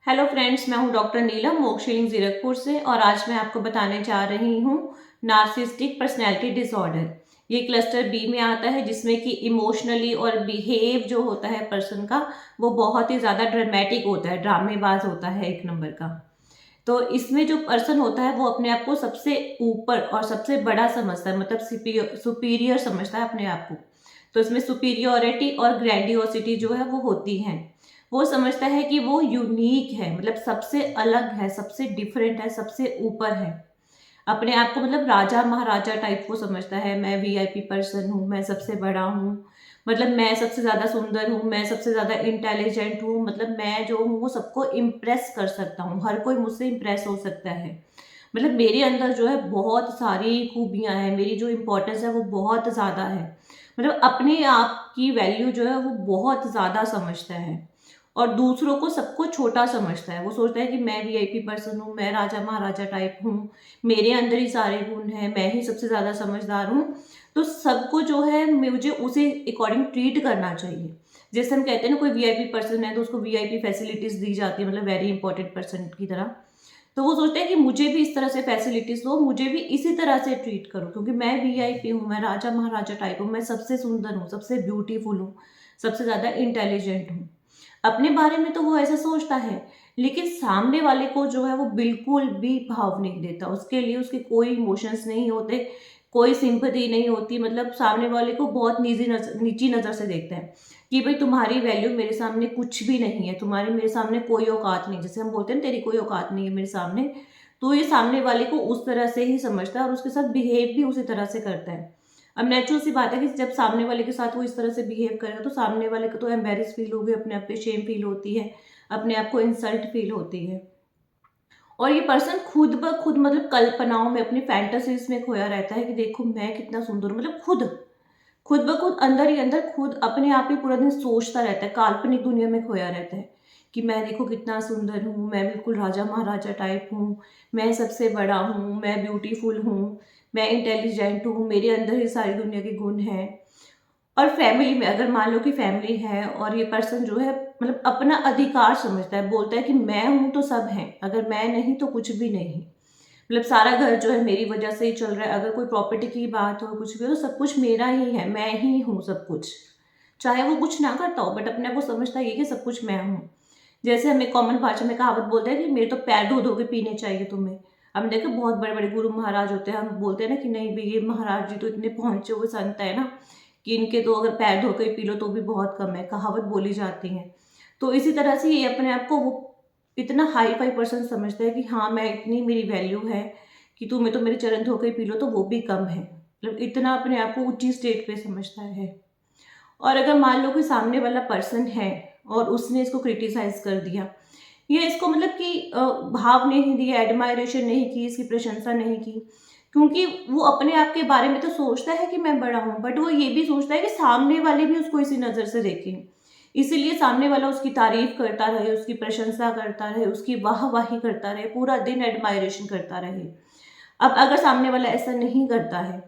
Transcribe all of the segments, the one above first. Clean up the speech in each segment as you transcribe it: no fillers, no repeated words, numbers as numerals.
Hello friends, मैं हूं doctor नीलम मोक्षिलिंग जीरकपुर से और आज मैं आपको बताने जा रही हूं नार्सिसिस्टिक पर्सनैलिटी डिसऑर्डर। ये क्लस्टर बी में आता है जिसमें कि इमोशनली और बिहेव जो होता है पर्सन का वो बहुत ही ज़्यादा ड्रामेटिक होता है, ड्रामेबाज होता है एक नंबर का। तो इसमें जो पर्सन होता है वो अपने आप को सबसे ऊपर और सबसे बड़ा समझता है, मतलब सुपीरियर समझता है अपने आप को। तो इसमें सुपीरियोरिटी और ग्रैंडियोसिटी जो है वो होती है। वो समझता है कि वो यूनिक है, मतलब सबसे अलग है, सबसे डिफरेंट है, सबसे ऊपर है। अपने आप को मतलब राजा महाराजा टाइप वो समझता है। मैं वीआईपी पर्सन हूँ, मैं सबसे बड़ा हूँ, मतलब मैं सबसे ज़्यादा सुंदर हूँ, मैं सबसे ज़्यादा इंटेलिजेंट हूँ, मतलब मैं जो हूँ वो सबको इम्प्रेस कर सकता हूँ, हर कोई मुझसे इम्प्रेस हो सकता है। मतलब मेरे अंदर जो है बहुत सारी खूबियाँ हैं, मेरी जो इम्पोर्टेंस है वो बहुत ज़्यादा है। मतलब अपने आप की वैल्यू जो है वो बहुत ज़्यादा समझता है और दूसरों को सबको छोटा समझता है। वो सोचता है कि मैं वीआईपी पर्सन हूँ, मैं राजा महाराजा टाइप हूँ, मेरे अंदर ही सारे गुण हैं, मैं ही सबसे ज़्यादा समझदार हूँ। तो सबको जो है मुझे उसे अकॉर्डिंग ट्रीट करना चाहिए। जैसे हम कहते हैं ना, कोई वीआईपी पर्सन है तो उसको वीआईपी फैसिलिटीज़ दी जाती है, मतलब वेरी इंपॉर्टेंट पर्सन की तरह। तो वो सोचते हैं कि मुझे भी इस तरह से फैसिलिटीज़ दो, मुझे भी इसी तरह से ट्रीट करो, क्योंकि मैं वीआईपी हूँ, मैं राजा महाराजा टाइप हूँ, मैं सबसे सुंदर हूँ, सबसे ब्यूटीफुल हूँ, सबसे ज़्यादा इंटेलिजेंट हूँ। अपने बारे में तो वो ऐसा सोचता है, लेकिन सामने वाले को जो है वो बिल्कुल भी भाव नहीं देता। उसके लिए उसके कोई इमोशंस नहीं होते, कोई सिंपैथी नहीं होती। मतलब सामने वाले को बहुत नीची नज़र से देखता है कि भाई तुम्हारी वैल्यू मेरे सामने कुछ भी नहीं है, तुम्हारी मेरे सामने कोई औकात नहीं। जैसे हम बोलते हैं ना, तेरी कोई औकात नहीं है मेरे सामने। तो ये सामने वाले को उस तरह से ही समझता है और उसके साथ बिहेव भी उसी तरह से करता है। अब नेचुरल सी बात है कि जब सामने वाले के साथ वो इस तरह से बिहेव करेगा तो सामने वाले को तो एम्बेरस फील होगी, अपने आप पे शेम फील होती है, अपने आप को इंसल्ट फील होती है। और ये पर्सन खुद ब खुद मतलब कल्पनाओं में, अपनी फैंटेसीज में खोया रहता है कि देखो मैं कितना सुंदर हूँ। मतलब खुद खुद ब खुद अंदर ही अंदर खुद अपने आप ही पूरा दिन सोचता रहता है, काल्पनिक दुनिया में खोया रहता है कि मैं देखो कितना सुंदर हूँ, मैं बिल्कुल राजा महाराजा टाइप हूँ, मैं सबसे बड़ा हूँ, मैं ब्यूटीफुल हूँ, मैं इंटेलिजेंट हूँ, मेरे अंदर ही सारी दुनिया के गुण हैं। और फैमिली में अगर मान लो कि फैमिली है और ये पर्सन जो है मतलब अपना अधिकार समझता है, बोलता है कि मैं हूं तो सब है, अगर मैं नहीं तो कुछ भी नहीं। मतलब सारा घर जो है मेरी वजह से ही चल रहा है। अगर कोई प्रॉपर्टी की बात हो, कुछ भी हो, तो सब कुछ मेरा ही है, मैं ही हूँ सब कुछ। चाहे वो कुछ ना करता हो, बट अपने आप को समझता है कि सब कुछ मैं हूँ। जैसे हमें कॉमन भाषा में कहावत बोलते हैं कि मेरे तो पैर धो धो के पीने चाहिए तुम्हें। अब देखो बहुत बड़े बड़े गुरु महाराज होते हैं, हम बोलते हैं ना कि नहीं भाई ये महाराज जी तो इतने पहुंचे हुए संत है ना कि इनके तो अगर पैर धो के पी लो तो भी बहुत कम है, कहावत बोली जाती है। तो इसी तरह से ये अपने आप को वो इतना हाई फाई पर्सन समझता है कि हाँ मैं इतनी मेरी वैल्यू है कि तुम्हें तो मेरे चरण धो के पी लो तो वो भी कम है। मतलब इतना अपने आप को ऊंची स्टेट पे समझता है। और अगर मान लो कि सामने वाला पर्सन है और उसने इसको क्रिटिसाइज कर दिया या इसको मतलब कि भाव नहीं दिया, एडमायरेशन नहीं की, इसकी प्रशंसा नहीं की, क्योंकि वो अपने आप के बारे में तो सोचता है कि मैं बड़ा हूँ, बट वो ये भी सोचता है कि सामने वाले भी उसको इसी नज़र से देखें। इसीलिए सामने वाला उसकी तारीफ करता रहे, उसकी प्रशंसा करता रहे, उसकी वाहवाही करता रहे, पूरा दिन एडमायरेशन करता रहे। अब अगर सामने वाला ऐसा नहीं करता है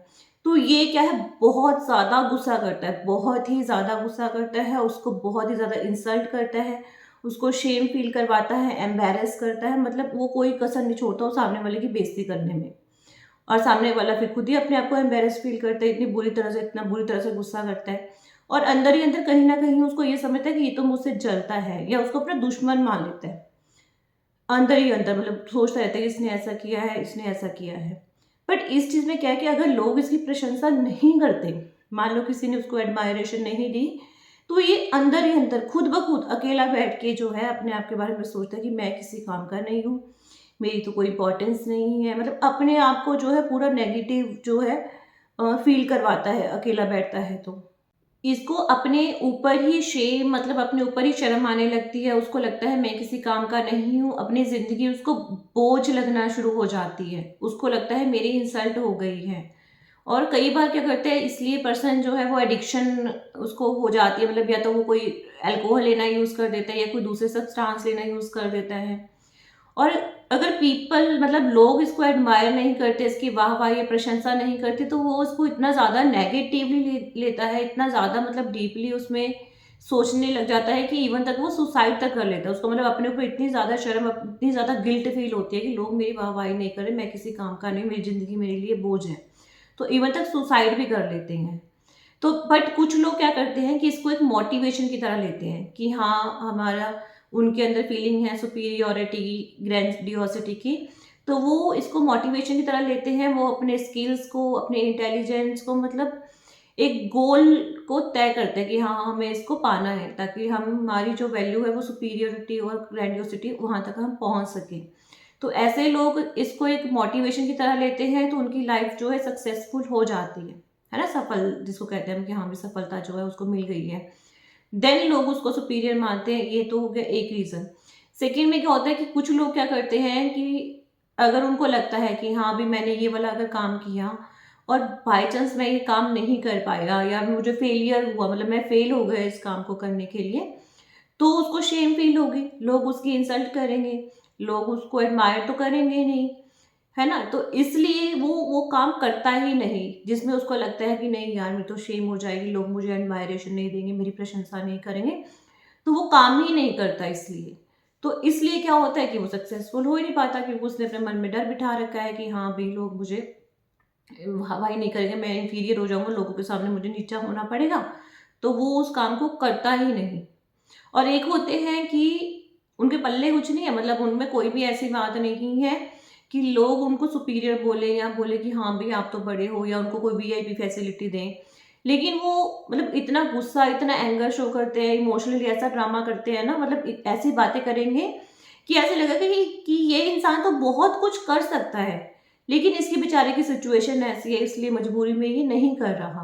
तो ये क्या है, बहुत ज़्यादा गुस्सा करता है, बहुत ही ज़्यादा गुस्सा करता है, उसको बहुत ही ज़्यादा इंसल्ट करता है, उसको शेम फील करवाता है, एम्बैरेस करता है। मतलब वो कोई कसर नहीं छोड़ता वो सामने वाले की बेइज्जती करने में। और सामने वाला फिर खुद ही अपने आप को एम्बैरेस फील करता है, इतनी बुरी तरह से, इतना बुरी तरह से गुस्सा करता है। और अंदर ही अंदर कहीं ना कहीं उसको ये समझता है कि ये तो मुझसे जलता है, या उसको अपना दुश्मन मान लेता है। अंदर ही अंदर मतलब सोचता रहता है कि इसने ऐसा किया है, इसने ऐसा किया है। बट इस चीज़ में क्या है कि अगर लोग इसकी प्रशंसा नहीं करते, मान लो किसी ने उसको एडमायरेशन नहीं दी, तो ये अंदर ही अंदर खुद ब खुद अकेला बैठ के जो है अपने आप के बारे में सोचता है कि मैं किसी काम का नहीं हूँ, मेरी तो कोई इंपॉर्टेंस नहीं है। मतलब अपने आप को जो है पूरा नेगेटिव जो है फील करवाता है, अकेला बैठता है तो। इसको अपने ऊपर ही शेम, मतलब अपने ऊपर ही शर्म आने लगती है। उसको लगता है मैं किसी काम का नहीं हूँ, अपनी ज़िंदगी उसको बोझ लगना शुरू हो जाती है। उसको लगता है मेरी इंसल्ट हो गई है। और कई बार क्या करते हैं, इसलिए पर्सन जो है वो एडिक्शन उसको हो जाती है। मतलब या तो वो कोई अल्कोहल लेना यूज़ कर देता है या कोई दूसरे सब्सटेंस लेना यूज़ कर देता है। और अगर पीपल मतलब लोग इसको एडमायर नहीं करते, इसकी वाह या प्रशंसा नहीं करते, तो वो उसको इतना ज़्यादा नेगेटिवली लेता है, इतना ज़्यादा मतलब डीपली उसमें सोचने लग जाता है कि इवन तक वो सुसाइड तक कर लेता है। उसको मतलब अपने ऊपर इतनी ज़्यादा शर्म, इतनी ज़्यादा गिल्ट फील होती है कि लोग मेरी वाहवाही नहीं कर रहे, मैं किसी काम का नहीं, मेरी ज़िंदगी मेरे लिए बोझ है। तो इवन तक सुसाइड भी कर लेते हैं। तो बट कुछ लोग क्या करते हैं कि इसको एक मोटिवेशन की तरह लेते हैं कि हाँ, हमारा उनके अंदर फीलिंग है सुपीरियोरिटी की, ग्रैंडियोसिटी की, तो वो इसको मोटिवेशन की तरह लेते हैं। वो अपने स्किल्स को, अपने इंटेलिजेंस को, मतलब एक गोल को तय करते हैं कि हाँ, हमें इसको पाना है, ताकि हम, हमारी जो वैल्यू है वो सुपीरियोरिटी और ग्रैंडियोसिटी, वहाँ तक हम पहुँच सकें। तो ऐसे लोग इसको एक मोटिवेशन की तरह लेते हैं, तो उनकी लाइफ जो है सक्सेसफुल हो जाती है ना, सफल जिसको कहते हैं कि हाँ भी सफलता जो है उसको मिल गई है। देन लोग उसको सुपीरियर मानते हैं। ये तो हो गया एक रीज़न। सेकेंड में क्या होता है कि कुछ लोग क्या करते हैं कि अगर उनको लगता है कि हाँ, अभी मैंने ये वाला अगर काम किया और बाय चांस मैं ये काम नहीं कर पाया या मुझे फेलियर हुआ, मतलब मैं फेल हो गया इस काम को करने के लिए, तो उसको शेम फील होगी, लोग उसकी इंसल्ट करेंगे, लोग उसको एडमायर तो करेंगे नहीं, है ना? तो इसलिए वो काम करता ही नहीं, जिसमें उसको लगता है कि नहीं यार, मेरी तो शेम हो जाएगी, लोग मुझे एडमायरेशन नहीं देंगे, मेरी प्रशंसा नहीं करेंगे, तो वो काम ही नहीं करता इसलिए। तो इसलिए क्या होता है कि वो सक्सेसफुल हो ही नहीं पाता, क्योंकि उसने अपने मन में डर बिठा रखा है कि हाँ भाई, लोग मुझे हवा ही नहीं करेंगे, मैं इंफीरियर हो जाऊँगा, लोगों के सामने मुझे नीचा होना पड़ेगा, तो वो उस काम को करता ही नहीं। और एक होते हैं कि उनके पल्ले कुछ नहीं है, मतलब उनमें कोई भी ऐसी बात नहीं है कि लोग उनको सुपीरियर बोले या बोले कि हाँ भाई आप तो बड़े हो, या उनको कोई वीआईपी फैसिलिटी दें। लेकिन वो मतलब इतना गुस्सा, इतना एंगर शो करते हैं, इमोशनली ऐसा ड्रामा करते हैं ना, मतलब ऐसी बातें करेंगे कि ऐसे लगेगा कि ये इंसान तो बहुत कुछ कर सकता है, लेकिन इसकी बेचारे की सिचुएशन ऐसी है, इसलिए मजबूरी में ये नहीं कर रहा।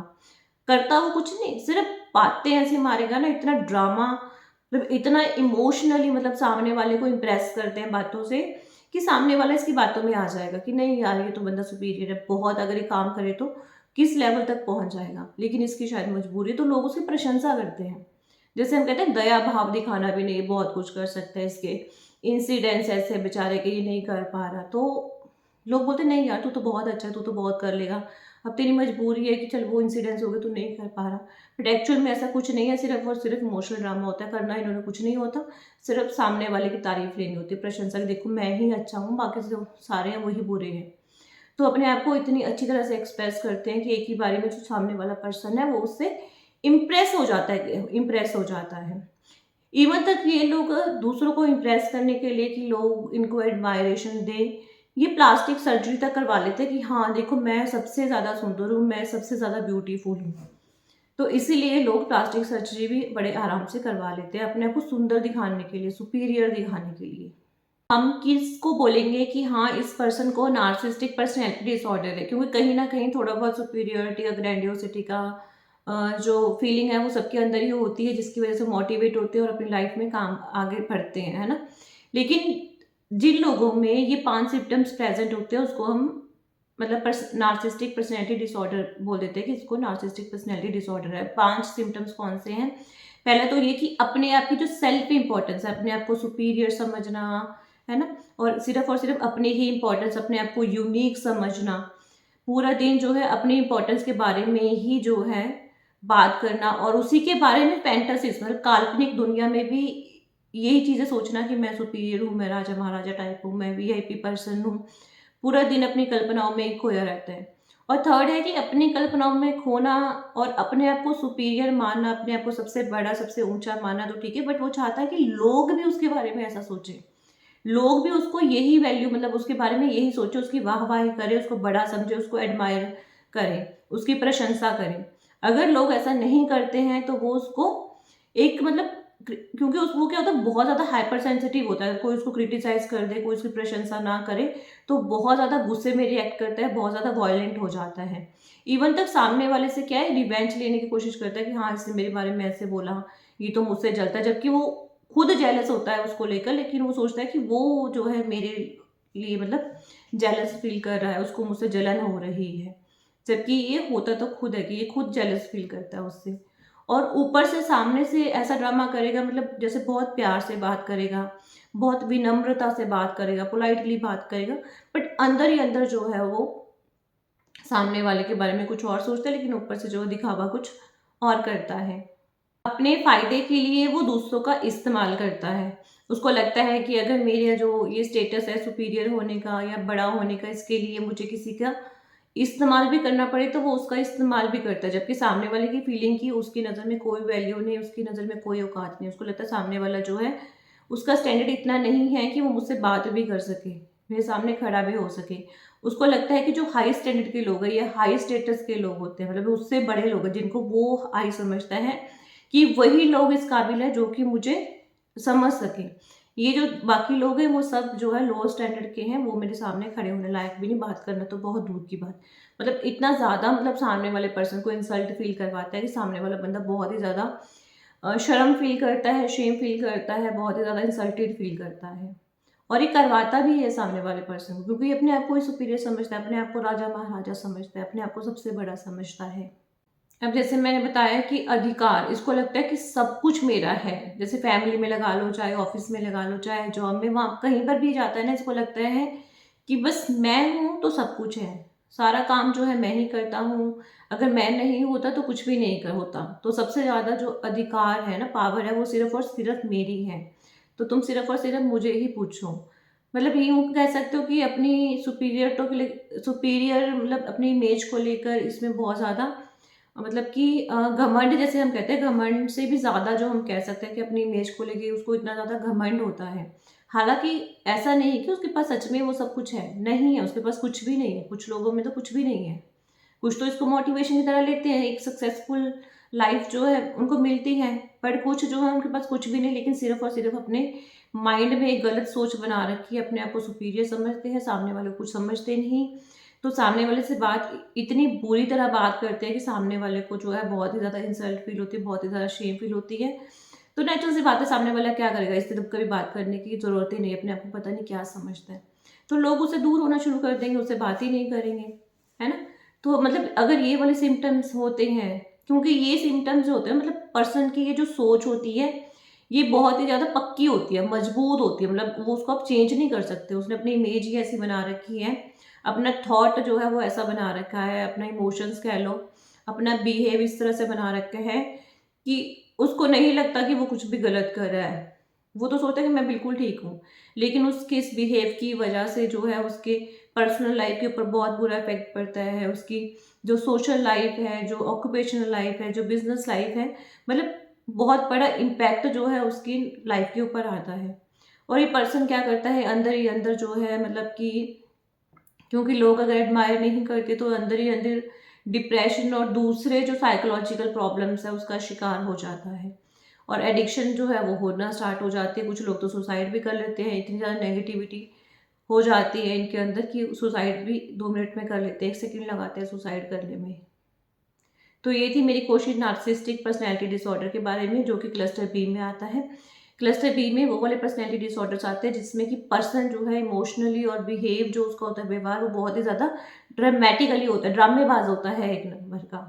करता वो कुछ नहीं, सिर्फ बातें ऐसे मारेगा ना, इतना ड्रामा, मतलब इतना इमोशनली, मतलब सामने वाले को इम्प्रेस करते हैं बातों से कि सामने वाला इसकी बातों में आ जाएगा कि नहीं यार, ये तो बंदा सुपीरियर है, बहुत अगर ये काम करे तो किस लेवल तक पहुंच जाएगा, लेकिन इसकी शायद मजबूरी है, तो लोग उसकी प्रशंसा करते हैं। जैसे हम कहते हैं दया भाव दिखाना भी नहीं, बहुत कुछ कर सकता है, इसके इंसिडेंट्स ऐसे बेचारे के, ये नहीं कर पा रहा, तो लोग बोलते नहीं यार, तू तो बहुत अच्छा है, तू तो बहुत कर लेगा, अब तेरी मजबूरी है कि चल वो इंसिडेंट्स हो गए, तू नहीं कर पा रहा। बट एक्चुअल में ऐसा कुछ नहीं है, सिर्फ और सिर्फ इमोशनल ड्रामा होता है, करना इन्होंने कुछ नहीं होता, सिर्फ सामने वाले की तारीफ लेनी होती है, प्रशंसा की, देखो मैं ही अच्छा हूँ, बाकी जो सारे हैं वही बुरे हैं। तो अपने आप को इतनी अच्छी तरह से एक्सप्रेस करते हैं कि एक ही बारी में जो सामने वाला पर्सन है वो उससे इम्प्रेस हो जाता है। इवन तक ये लोग दूसरों को इम्प्रेस करने के लिए कि लोग इनको एडमायरेशन दें, ये प्लास्टिक सर्जरी तक करवा लेते हैं कि हाँ देखो, मैं सबसे ज़्यादा सुंदर हूँ, मैं सबसे ज़्यादा ब्यूटीफुल हूँ। तो इसीलिए लोग प्लास्टिक सर्जरी भी बड़े आराम से करवा लेते हैं, अपने आप को सुंदर दिखाने के लिए, सुपीरियर दिखाने के लिए। हम किसको बोलेंगे कि हाँ, इस पर्सन को नार्सिसिस्टिक पर्सनैलिटी डिसऑर्डर है, क्योंकि कहीं ना कहीं थोड़ा बहुत सुपीरियरिटी और ग्रैंडियोसिटी का जो फीलिंग है वो सबके अंदर ही होती है, जिसकी वजह से मोटिवेट होते हैं और अपनी लाइफ में काम आगे बढ़ते हैं, है ना। लेकिन जिन लोगों में ये 5 सिम्टम्स प्रेजेंट होते हैं उसको हम मतलब नार्सिसिस्टिक पर्सनैलिटी डिसऑर्डर बोल देते हैं कि इसको नार्सिसिस्टिक पर्सनैलिटी डिसऑर्डर है। 5 सिम्टम्स कौन से हैं? पहला तो ये कि अपने आप की जो सेल्फ इंपॉर्टेंस है, अपने आप को सुपीरियर समझना, है ना, और सिर्फ अपने ही इंपॉर्टेंस, अपने आप को यूनिक समझना, पूरा दिन जो है अपनी इंपॉर्टेंस के बारे में ही जो है बात करना, और उसी के बारे में फैंटासीज, मतलब काल्पनिक दुनिया में भी यही चीज़ें सोचना कि मैं सुपीरियर हूँ, मैं राजा महाराजा टाइप हूँ, मैं वीआईपी पर्सन हूँ, पूरा दिन अपनी कल्पनाओं में ही खोया रहता है। और थर्ड है कि अपनी कल्पनाओं में खोना और अपने आप को सुपीरियर मानना, अपने आप को सबसे बड़ा, सबसे ऊंचा मानना तो ठीक है, बट वो चाहता है कि लोग भी उसके बारे में ऐसा सोचें, लोग भी उसको यही वैल्यू, मतलब उसके बारे में यही सोचे, उसकी वाहवाही करे, उसको बड़ा समझे, उसको एडमायर करें, उसकी प्रशंसा करें। अगर लोग ऐसा नहीं करते हैं तो वो उसको एक मतलब, क्योंकि उस वो क्या होता है, बहुत ज़्यादा हाइपर सेंसिटिव होता है, कोई उसको क्रिटिसाइज कर दे, कोई उसकी प्रशंसा ना करे तो बहुत ज़्यादा गुस्से में रिएक्ट करता है, बहुत ज़्यादा वॉयलेंट हो जाता है। इवन तक सामने वाले से क्या है, रिवेंज लेने की कोशिश करता है कि हाँ, इसने मेरे बारे में ऐसे बोला, ये तो मुझसे जलता है, जबकि वो खुद जेलस होता है उसको लेकर, लेकिन वो सोचता है कि वो जो है मेरे लिए मतलब जेलस फील कर रहा है, उसको मुझसे जलन हो रही है, जबकि ये होता तो खुद है कि ये खुद जेलस फील करता है उससे। और ऊपर से सामने से ऐसा ड्रामा करेगा, मतलब जैसे बहुत प्यार से बात करेगा, बहुत विनम्रता से बात करेगा, पोलाइटली बात करेगा, बट अंदर ही अंदर जो है वो सामने वाले के बारे में कुछ और सोचता है, लेकिन ऊपर से जो दिखावा कुछ और करता है। अपने फ़ायदे के लिए वो दूसरों का इस्तेमाल करता है। उसको लगता है कि अगर मेरा जो ये स्टेटस है सुपीरियर होने का या बड़ा होने का, इसके लिए मुझे किसी का इस्तेमाल भी करना पड़े तो वो उसका इस्तेमाल भी करता है। जबकि सामने वाले की फीलिंग की उसकी नज़र में कोई वैल्यू नहीं, उसकी नज़र में कोई औकात नहीं। उसको लगता है सामने वाला जो है उसका स्टैंडर्ड इतना नहीं है कि वो मुझसे बात भी कर सके, मेरे सामने खड़ा भी हो सके। उसको लगता है कि जो हाई स्टैंडर्ड के लोग हैं या हाई स्टेटस के लोग होते हैं, मतलब उससे बड़े लोग हैं जिनको वो हाई समझता है, कि वही लोग इस काबिल है जो कि मुझे समझ सके। ये जो बाकी लोग हैं वो सब जो है लो स्टैंडर्ड के हैं, वो मेरे सामने खड़े होने लायक भी नहीं, बात करना तो बहुत दूर की बात। मतलब इतना ज़्यादा मतलब सामने वाले पर्सन को इंसल्ट फील करवाता है कि सामने वाला बंदा बहुत ही ज़्यादा शर्म फील करता है, शेम फील करता है, बहुत ही ज़्यादा इंसल्टेड फील करता है। और ये करवाता भी है सामने वाले पर्सन को, क्योंकि अपने आप को ही सुपीरियर समझता है, अपने आप को राजा महाराजा समझता है, अपने आप को सबसे बड़ा समझता है। अब जैसे मैंने बताया कि अधिकार, इसको लगता है कि सब कुछ मेरा है। जैसे फैमिली में लगा लो, चाहे ऑफिस में लगा लो, चाहे जॉब में, वहाँ कहीं पर भी जाता है ना, इसको लगता है कि बस मैं हूँ तो सब कुछ है। सारा काम जो है मैं ही करता हूँ, अगर मैं नहीं होता तो कुछ भी नहीं कर होता। तो सबसे ज़्यादा जो अधिकार है ना, पावर है, वो सिर्फ़ और सिर्फ़ मेरी है। तो तुम सिर्फ़ और सिर्फ़ मुझे ही पूछो। मतलब यूँ कह सकते हो कि अपनी सुपीरियर मतलब अपनी इमेज को लेकर इसमें बहुत ज़्यादा मतलब कि घमंड, जैसे हम कहते हैं, घमंड से भी ज़्यादा जो हम कह सकते हैं कि अपनी इमेज को लेके उसको इतना ज़्यादा घमंड होता है। हालाँकि ऐसा नहीं है कि उसके पास सच में वो सब कुछ है, नहीं है, उसके पास कुछ भी नहीं है, कुछ लोगों में तो कुछ भी नहीं है। कुछ तो इसको मोटिवेशन की तरह लेते हैं, एक सक्सेसफुल लाइफ़ जो है उनको मिलती है, पर कुछ जो है उनके पास कुछ भी नहीं, लेकिन सिर्फ़ और सिर्फ़ अपने माइंड में एक गलत सोच बना रखी है, अपने आप को सुपीरियर समझते हैं, सामने वाले को कुछ समझते नहीं। तो सामने वाले से बात इतनी बुरी तरह बात करते हैं कि सामने वाले को जो है बहुत ही ज़्यादा इंसल्ट फील होती है, बहुत ही ज़्यादा शेम फील होती है। तो नेचुरल सी बात है, सामने वाला क्या करेगा, इससे तो कभी बात करने की ज़रूरत ही नहीं है, अपने आप को पता नहीं क्या समझता है। तो लोग उससे दूर होना शुरू कर देंगे, उससे बात ही नहीं करेंगे, है ना? तो मतलब अगर ये वाले सिम्पटम्स होते हैं, क्योंकि ये सिम्पटम्स जो होते हैं मतलब पर्सन की ये जो सोच होती है, ये बहुत ही ज़्यादा पक्की होती है, मजबूत होती है, मतलब वो उसको आप चेंज नहीं कर सकते। उसने अपनी इमेज ही ऐसी बना रखी है, अपना थॉट जो है वो ऐसा बना रखा है, अपना इमोशंस कह लो, अपना बिहेव इस तरह से बना रखे हैं कि उसको नहीं लगता कि वो कुछ भी गलत कर रहा है। वो तो सोचता है कि मैं बिल्कुल ठीक हूँ, लेकिन उसके इस बिहेव की वजह से जो है उसके पर्सनल लाइफ के ऊपर बहुत बुरा इफ़ेक्ट पड़ता है, उसकी जो सोशल लाइफ है, जो ऑक्यूपेशनल लाइफ है, जो बिज़नेस लाइफ है, मतलब बहुत बड़ा इम्पैक्ट जो है उसकी लाइफ के ऊपर आता है। और ये पर्सन क्या करता है अंदर ही अंदर जो है मतलब कि, क्योंकि लोग अगर एडमायर नहीं करते तो अंदर ही अंदर डिप्रेशन और दूसरे जो साइकोलॉजिकल प्रॉब्लम्स है उसका शिकार हो जाता है। और एडिक्शन जो है वो होना स्टार्ट हो जाती है, कुछ लोग तो सुसाइड भी कर लेते हैं, इतनी ज़्यादा नेगेटिविटी हो जाती है इनके अंदर कि सुसाइड भी 2 मिनट में कर लेते हैं, 1 सेकंड लगाते हैं सुसाइड करने में। तो ये थी मेरी कोशिश नार्सिसिस्टिक पर्सनैलिटी डिसऑर्डर के बारे में, जो कि क्लस्टर बी में आता है। क्लस्टर बी में वो वाले पर्सनैलिटी डिसऑर्डर्स आते हैं जिसमें कि पर्सन जो है इमोशनली और बिहेव जो उसका होता है, व्यवहार, वो बहुत ही ज़्यादा ड्रामेटिकली होता है, ड्रामेबाज होता है एक नंबर का।